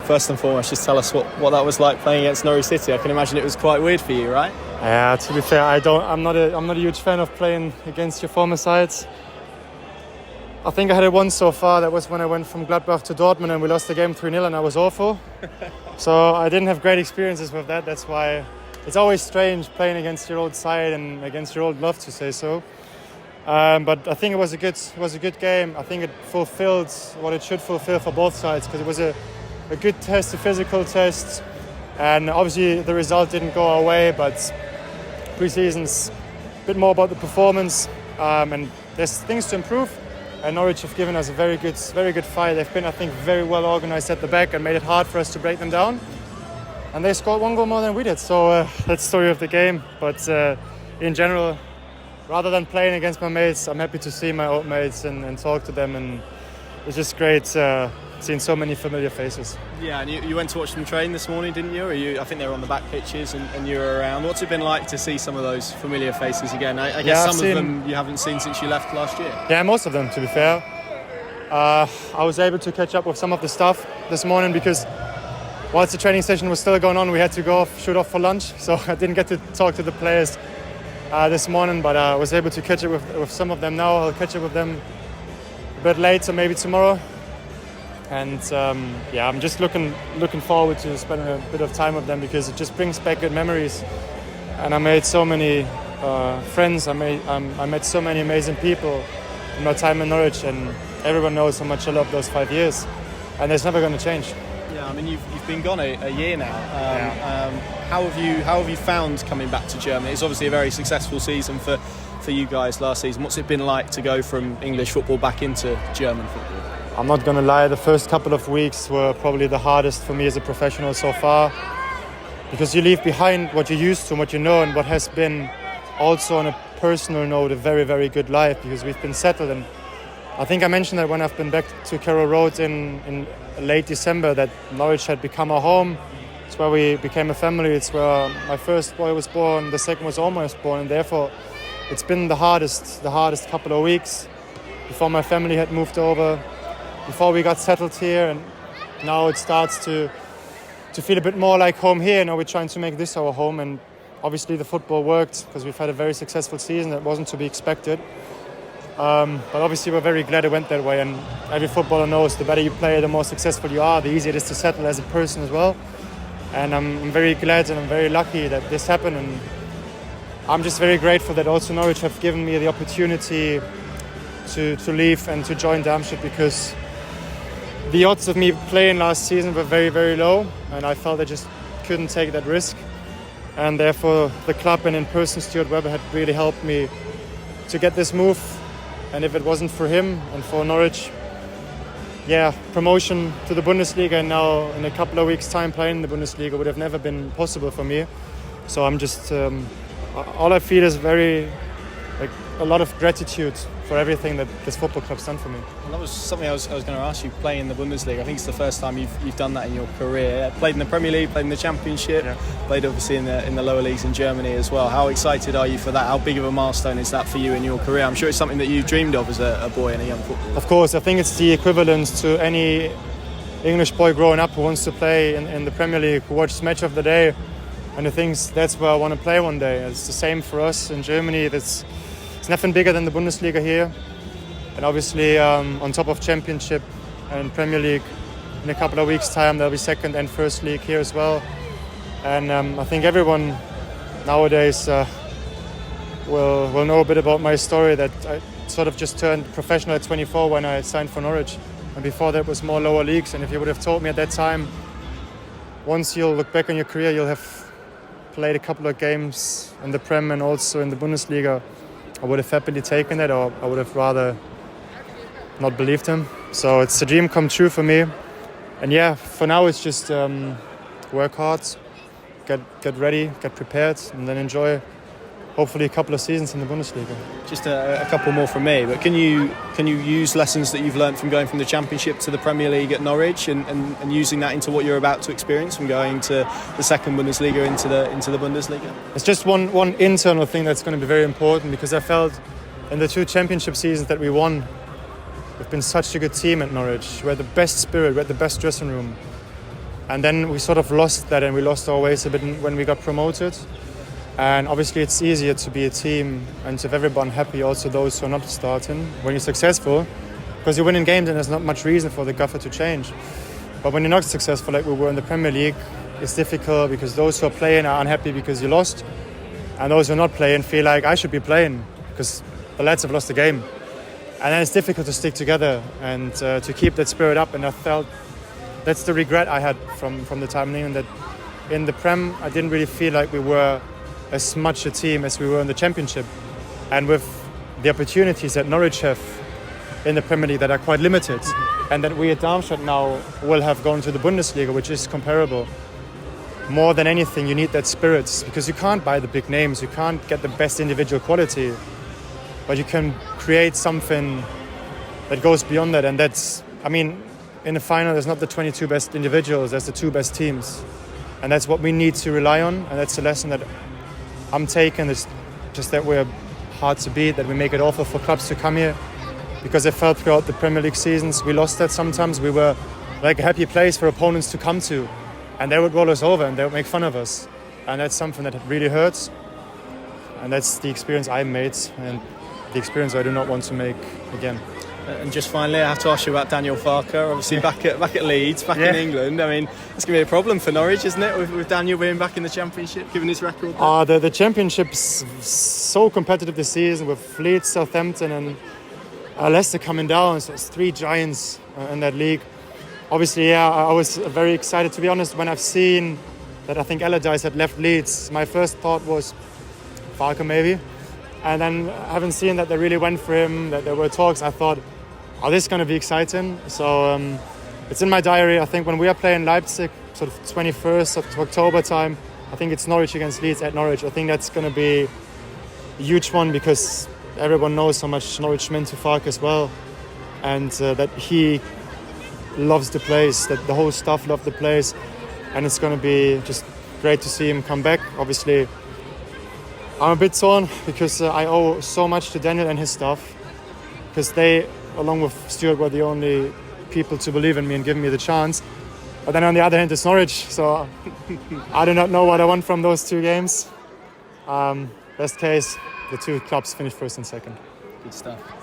first and foremost, just tell us what that was like playing against Norwich City. I can imagine it was quite weird for you, right? Yeah, to be fair, I'm not a huge fan of playing against your former sides. I think I had it once so far. That was when I went from Gladbach to Dortmund and we lost the game 3-0 and I was awful. So I didn't have great experiences with that. That's why it's always strange playing against your old side and against your old love, to say so. But I think it was a good game. I think it fulfilled what it should fulfill for both sides, because it was a good test, a physical test. And obviously the result didn't go our way, but pre-season's a bit more about the performance, and there's things to improve. And Norwich have given us a very good fight. They've been, I think, very well organised at the back and made it hard for us to break them down. And they scored one goal more than we did. So that's the story of the game. But in general, rather than playing against my mates, I'm happy to see my old mates and talk to them. And it's just great seeing so many familiar faces. Yeah, and you went to watch them train this morning, didn't you? I think they were on the back pitches and you were around. What's it been like to see some of those familiar faces again? I guess some of them you haven't seen since you left last year. Yeah, most of them, to be fair. I was able to catch up with some of the staff this morning because whilst the training session was still going on, we had to shoot off for lunch. So I didn't get to talk to the players this morning, but I was able to catch up with some of them now. I'll catch up with them a bit later, maybe tomorrow. And I'm just looking forward to spending a bit of time with them because it just brings back good memories. And I made so many friends. I met so many amazing people in my time in Norwich, and everyone knows how much I love those 5 years. And it's never going to change. Yeah, I mean you've been gone a year now. How have you found coming back to Germany? It's obviously a very successful season for you guys last season. What's it been like to go from English football back into German football? I'm not going to lie, the first couple of weeks were probably the hardest for me as a professional so far, because you leave behind what you're used to and what you know, and what has been also on a personal note a very, very good life, because we've been settled. And I think I mentioned that when I've been back to Carroll Road in late December, that Norwich had become our home. It's where we became a family. It's where my first boy was born, the second was almost born, and therefore it's been the hardest couple of weeks before my family had moved over, before we got settled here, and now it starts to feel a bit more like home here. Now we're trying to make this our home, and obviously the football worked because we've had a very successful season. That wasn't to be expected, but obviously we're very glad it went that way. And every footballer knows the better you play, the more successful you are, the easier it is to settle as a person as well. And I'm very glad and I'm very lucky that this happened, and I'm just very grateful that also Norwich have given me the opportunity to leave and to join Darmstadt, because the odds of me playing last season were very, very low, and I felt I just couldn't take that risk. And therefore the club and in person Stuart Webber had really helped me to get this move. And if it wasn't for him and for Norwich, promotion to the Bundesliga and now in a couple of weeks' time playing in the Bundesliga would have never been possible for me. So I'm just, all I feel is a lot of gratitude for everything that this football club's done for me. Well, that was something I was going to ask you, playing in the Bundesliga. I think it's the first time you've done that in your career. Played in the Premier League, played in the Championship, played obviously in the lower leagues in Germany as well. How excited are you for that? How big of a milestone is that for you in your career? I'm sure it's something that you dreamed of as a boy and a young footballer. Of course, I think it's the equivalent to any English boy growing up who wants to play in the Premier League, who watches Match of the Day and who thinks that's where I want to play one day. It's the same for us in Germany. It's nothing bigger than the Bundesliga here. And obviously on top of Championship and Premier League, in a couple of weeks' time there'll be second and first league here as well. And I think everyone nowadays will know a bit about my story, that I sort of just turned professional at 24 when I signed for Norwich. And before that was more lower leagues. And if you would have told me at that time, once you'll look back on your career, you'll have played a couple of games in the Prem and also in the Bundesliga, I would have happily taken that, or I would have rather not believed him. So it's a dream come true for me. And for now it's just work hard, get ready, get prepared, and then enjoy hopefully a couple of seasons in the Bundesliga. Just a couple more from me, but can you use lessons that you've learned from going from the Championship to the Premier League at Norwich and using that into what you're about to experience from going to the second Bundesliga into the Bundesliga? It's just one internal thing that's going to be very important, because I felt in the 2 Championship seasons that we won, we've been such a good team at Norwich. We had the best spirit, we had the best dressing room. And then we sort of lost that, and we lost our ways a bit when we got promoted. And obviously it's easier to be a team and to have everyone happy, also those who are not starting, when you're successful, because you're winning games and there's not much reason for the gaffer to change. But when you're not successful, like we were in the Premier League, it's difficult because those who are playing are unhappy because you lost, and those who are not playing feel like I should be playing because the lads have lost the game. And then it's difficult to stick together and to keep that spirit up. And I felt that's the regret I had from the time in England, that in the Prem I didn't really feel like we were as much a team as we were in the Championship. And with the opportunities that Norwich have in the Premier League that are quite limited, and that we at Darmstadt now will have gone to the Bundesliga, which is comparable. More than anything, you need that spirit, because you can't buy the big names, you can't get the best individual quality, but you can create something that goes beyond that. And that's, I mean, in the final, there's not the 22 best individuals, there's the 2 best teams. And that's what we need to rely on, and that's the lesson that I'm taking, is just that we're hard to beat, that we make it awful for clubs to come here. Because I felt throughout the Premier League seasons, we lost that sometimes. We were like a happy place for opponents to come to, and they would roll us over and they would make fun of us. And that's something that really hurts. And that's the experience I made, and the experience I do not want to make again. And just finally, I have to ask you about Daniel Farke, obviously back at Leeds, back in England. I mean, it's going to be a problem for Norwich, isn't it, with Daniel being back in the Championship, given his record? The Championship's so competitive this season, with Leeds, Southampton and Leicester coming down. So it's 3 giants in that league. Obviously, I was very excited, to be honest, when I've seen that I think Allardyce had left Leeds. My first thought was Farke maybe. And then having seen that they really went for him, that there were talks, I thought, oh, this is going to be exciting. So it's in my diary. I think when we are playing Leipzig, sort of 21st of October time, I think it's Norwich against Leeds at Norwich. I think that's going to be a huge one, because everyone knows how much Norwich meant to Farke as well. And that he loves the place, that the whole staff love the place. And it's going to be just great to see him come back. Obviously, I'm a bit torn, because I owe so much to Daniel and his staff, because they, along with Stuart, were the only people to believe in me and give me the chance. But then on the other hand, it's Norwich, so I do not know what I want from those 2 games. Best case, the 2 clubs finish first and second. Good stuff.